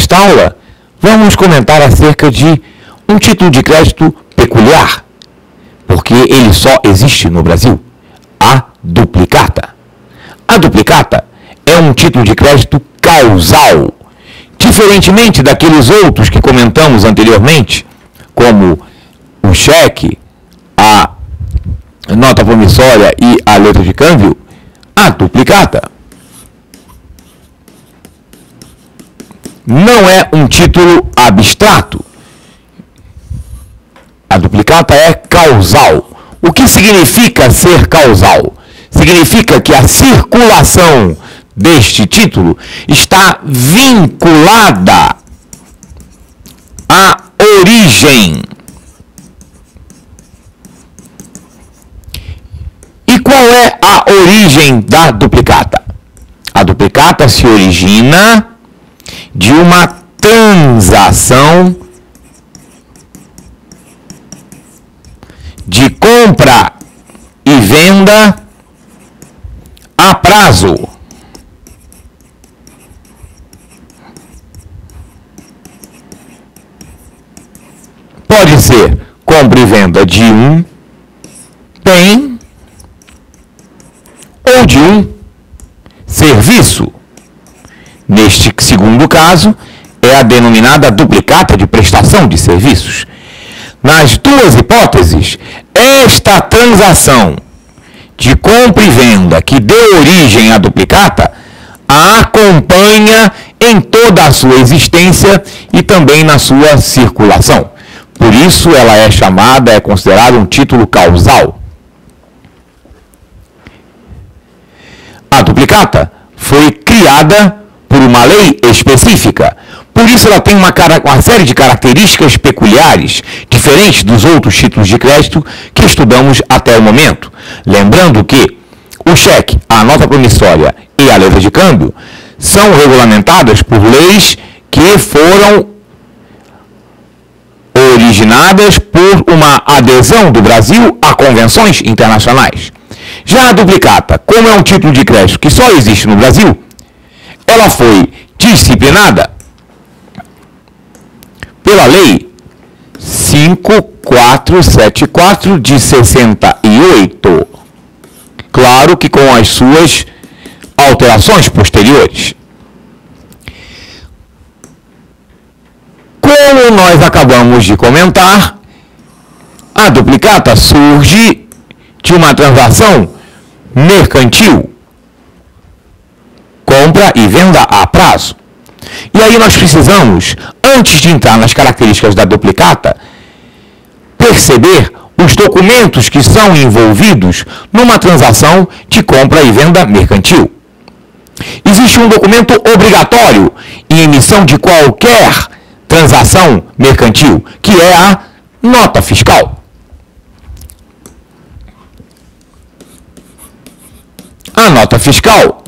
Nesta aula, vamos comentar acerca de um título de crédito peculiar, porque ele só existe no Brasil, a duplicata. A duplicata é um título de crédito causal, diferentemente daqueles outros que comentamos anteriormente, como o cheque, a nota promissória e a letra de câmbio. A duplicata não é um título abstrato. A duplicata é causal. O que significa ser causal? Significa que a circulação deste título está vinculada à origem. E qual é a origem da duplicata? A duplicata se origina de uma transação de compra e venda a prazo. Pode ser compra e venda de um bem ou de um serviço. Neste segundo caso, é a denominada duplicata de prestação de serviços. Nas duas hipóteses, esta transação de compra e venda que deu origem à duplicata a acompanha em toda a sua existência e também na sua circulação. Por isso ela é considerada um título causal. A duplicata foi criada por uma lei específica. Por isso ela tem uma série de características peculiares, diferentes dos outros títulos de crédito que estudamos até o momento. Lembrando que o cheque, a nota promissória e a letra de câmbio são regulamentadas por leis que foram originadas por uma adesão do Brasil a convenções internacionais. Já a duplicata, como é um título de crédito que só existe no Brasil, ela foi disciplinada pela Lei 5474 de 68. Claro que com as suas alterações posteriores. Como nós acabamos de comentar, a duplicata surge de uma transação mercantil, compra e venda a prazo. E aí nós precisamos, antes de entrar nas características da duplicata, perceber os documentos que são envolvidos numa transação de compra e venda mercantil. Existe um documento obrigatório em emissão de qualquer transação mercantil, que é a nota fiscal. A nota fiscal,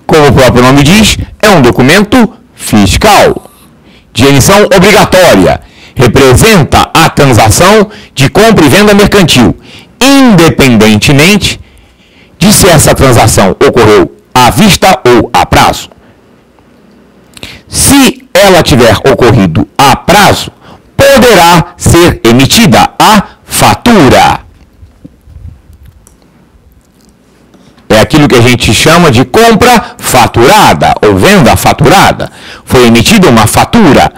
como o próprio nome diz, é um documento fiscal, de emissão obrigatória. Representa a transação de compra e venda mercantil, independentemente de se essa transação ocorreu à vista ou a prazo. Se ela tiver ocorrido a prazo, poderá ser emitida a fatura. É aquilo que a gente chama de compra faturada ou venda faturada. Foi emitida uma fatura.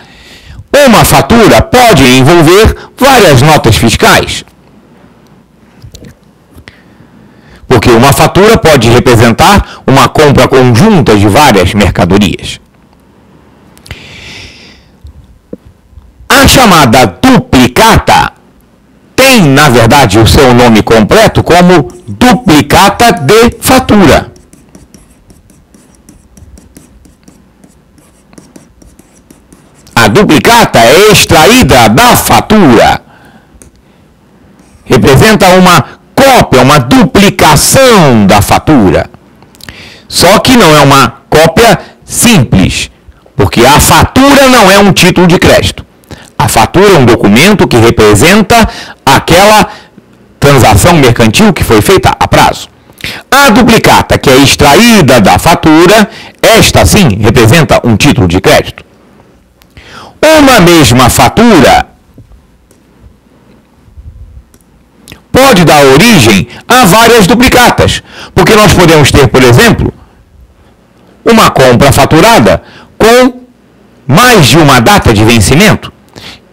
Uma fatura pode envolver várias notas fiscais. Porque uma fatura pode representar uma compra conjunta de várias mercadorias. A chamada duplicata tem, na verdade, o seu nome completo como duplicata de fatura. A duplicata é extraída da fatura. Representa uma cópia, uma duplicação da fatura. Só que não é uma cópia simples, porque a fatura não é um título de crédito. A fatura é um documento que representa aquela transação mercantil que foi feita a prazo. A duplicata que é extraída da fatura, esta sim representa um título de crédito. Uma mesma fatura pode dar origem a várias duplicatas, porque nós podemos ter, por exemplo, uma compra faturada com mais de uma data de vencimento.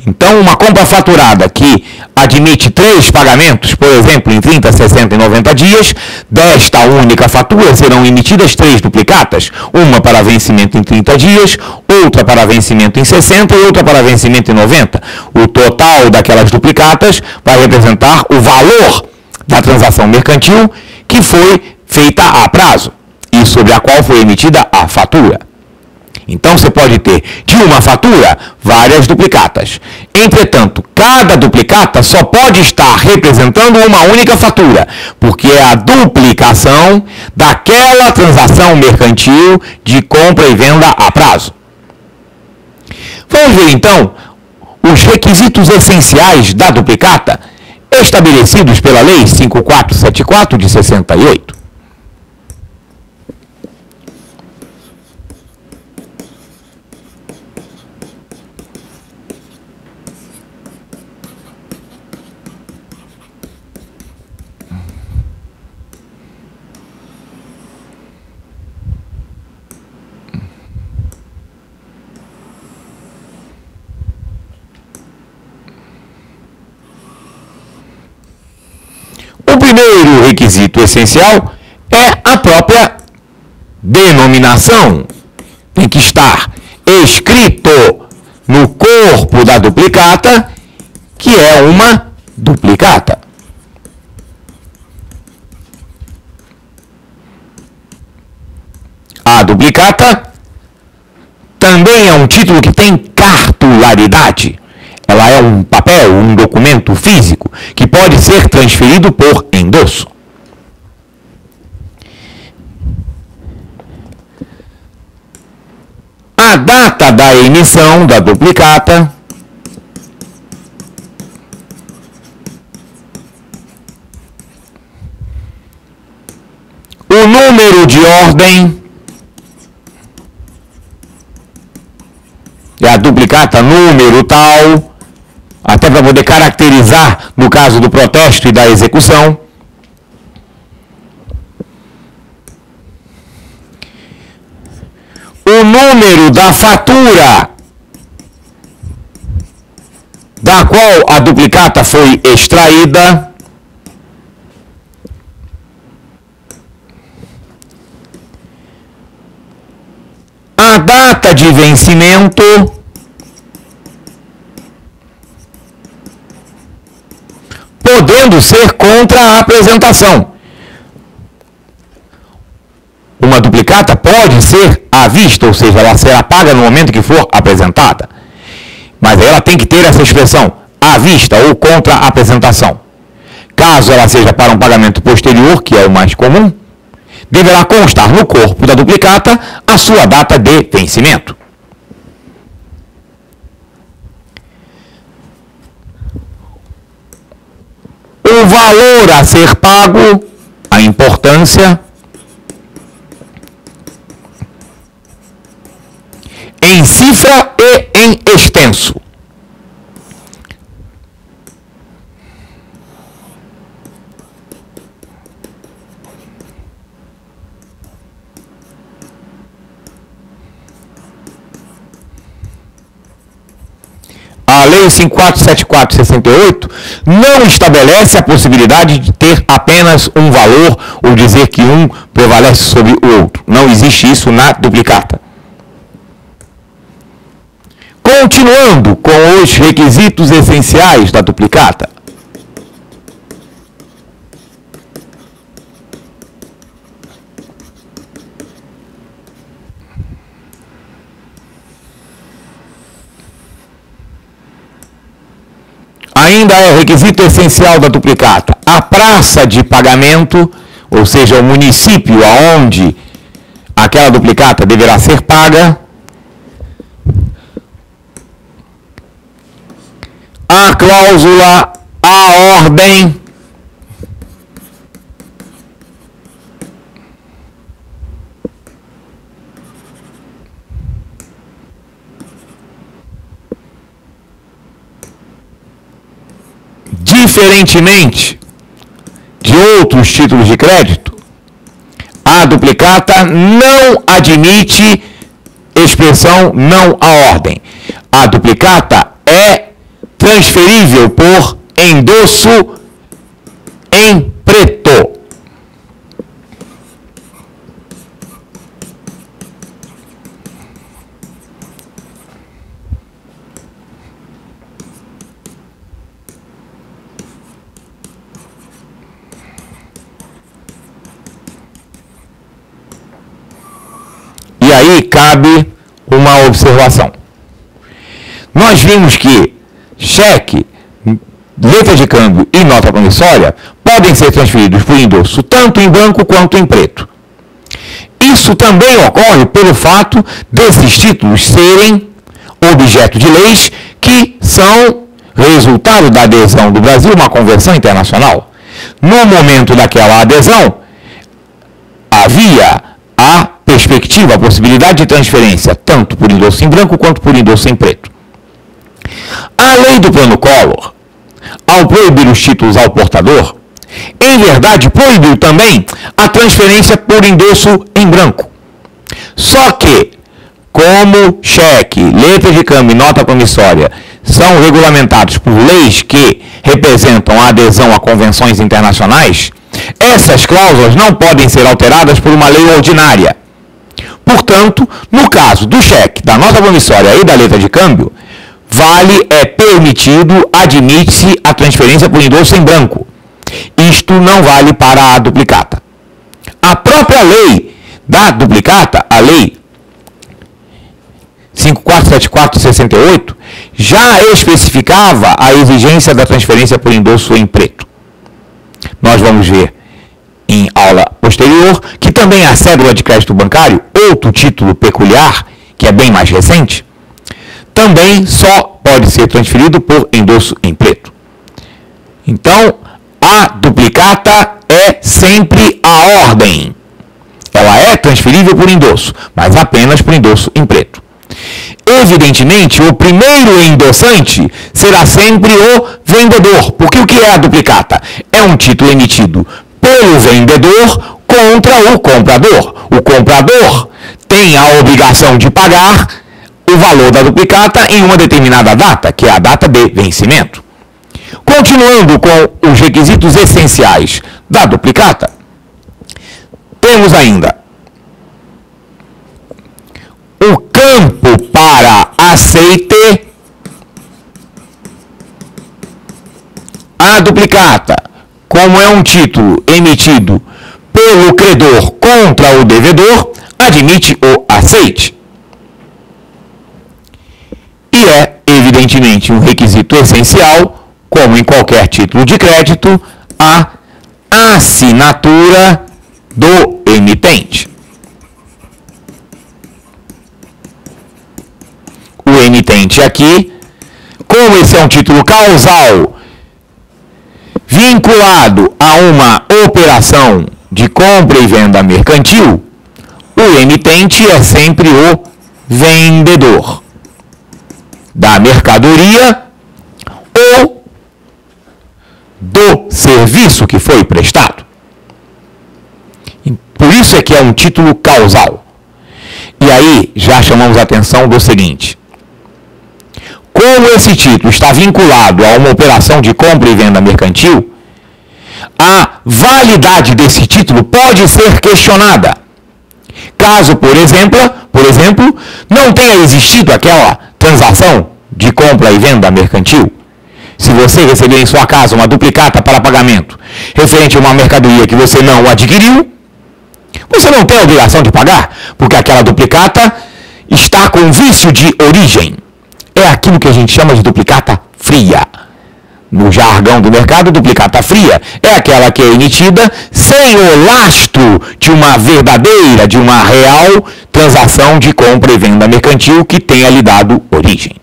Então, uma compra faturada que admite 3 pagamentos, por exemplo, em 30, 60 e 90 dias, desta única fatura serão emitidas 3 duplicatas, uma para vencimento em 30 dias, outra para vencimento em 60 e outra para vencimento em 90. O total daquelas duplicatas vai representar o valor da transação mercantil que foi feita a prazo e sobre a qual foi emitida a fatura. Então, você pode ter, de uma fatura, várias duplicatas. Entretanto, cada duplicata só pode estar representando uma única fatura, porque é a duplicação daquela transação mercantil de compra e venda a prazo. Vamos ver, então, os requisitos essenciais da duplicata, estabelecidos pela Lei 5474 de 68. O primeiro requisito essencial é a própria denominação. Tem que estar escrito no corpo da duplicata que é uma duplicata. A duplicata também é um título que tem cartularidade. Ela é um papel, um documento físico que pode ser transferido por endosso. A data da emissão da duplicata o número de ordem é a duplicata número tal, até para poder caracterizar no caso do protesto e da execução. O número da fatura da qual a duplicata foi extraída. A data de vencimento. Podendo ser contra a apresentação. Uma duplicata pode ser à vista, ou seja, ela será paga no momento que for apresentada. Mas ela tem que ter essa expressão, à vista ou contra a apresentação. Caso ela seja para um pagamento posterior, que é o mais comum, deverá constar no corpo da duplicata a sua data de vencimento. O valor a ser pago, a importância, em cifra e em extenso. A Lei 5474/68 não estabelece a possibilidade de ter apenas um valor ou dizer que um prevalece sobre o outro. Não existe isso na duplicata. Continuando com os requisitos essenciais da duplicata. Ainda é requisito essencial da duplicata a praça de pagamento, ou seja, o município aonde aquela duplicata deverá ser paga, a cláusula, a ordem, diferentemente de outros títulos de crédito, a duplicata não admite expressão não à ordem. A duplicata é transferível por endosso em preto. E aí cabe uma observação. Nós vimos que cheque, letra de câmbio e nota promissória podem ser transferidos por endosso tanto em branco quanto em preto. Isso também ocorre pelo fato desses títulos serem objeto de leis que são resultado da adesão do Brasil a uma convenção internacional. No momento daquela adesão, havia a perspectiva, a possibilidade de transferência, tanto por endosso em branco quanto por endosso em preto. A lei do Plano Collor, ao proibir os títulos ao portador, em verdade proibiu também a transferência por endosso em branco. Só que, como cheque, letra de câmbio e nota promissória são regulamentados por leis que representam a adesão a convenções internacionais, essas cláusulas não podem ser alteradas por uma lei ordinária. Portanto, no caso do cheque, da nota promissória e da letra de câmbio, permitido, admite-se a transferência por endosso em branco. Isto não vale para a duplicata. A própria lei da duplicata, a lei 5474/68, já especificava a exigência da transferência por endosso em preto. Nós vamos ver em aula posterior que também a cédula de crédito bancário, outro título peculiar, que é bem mais recente, também só pode ser transferido por endosso em preto. Então, a duplicata é sempre a ordem. Ela é transferível por endosso, mas apenas por endosso em preto. Evidentemente, o primeiro endossante será sempre o vendedor, porque o que é a duplicata? É um título emitido pelo vendedor contra o comprador. O comprador tem a obrigação de pagar o valor da duplicata em uma determinada data, que é a data de vencimento. Continuando com os requisitos essenciais da duplicata, temos ainda o campo para aceite. A duplicata, como é um título emitido pelo credor contra o devedor, admite o aceite. E é, evidentemente, um requisito essencial, como em qualquer título de crédito, a assinatura do emitente. O emitente aqui, como esse é um título causal vinculado a uma operação de compra e venda mercantil, o emitente é sempre o vendedor da mercadoria ou do serviço que foi prestado. Por isso é que é um título causal. E aí já chamamos a atenção do seguinte: como esse título está vinculado a uma operação de compra e venda mercantil, a validade desse título pode ser questionada. Caso, por exemplo, não tenha existido aquela transação de compra e venda mercantil. Se você receber em sua casa uma duplicata para pagamento referente a uma mercadoria que você não adquiriu, você não tem a obrigação de pagar, porque aquela duplicata está com vício de origem. É aquilo que a gente chama de duplicata fria. No jargão do mercado, duplicata fria é aquela que é emitida sem o lastro de uma verdadeira, de uma real transação de compra e venda mercantil que tenha lhe dado origem.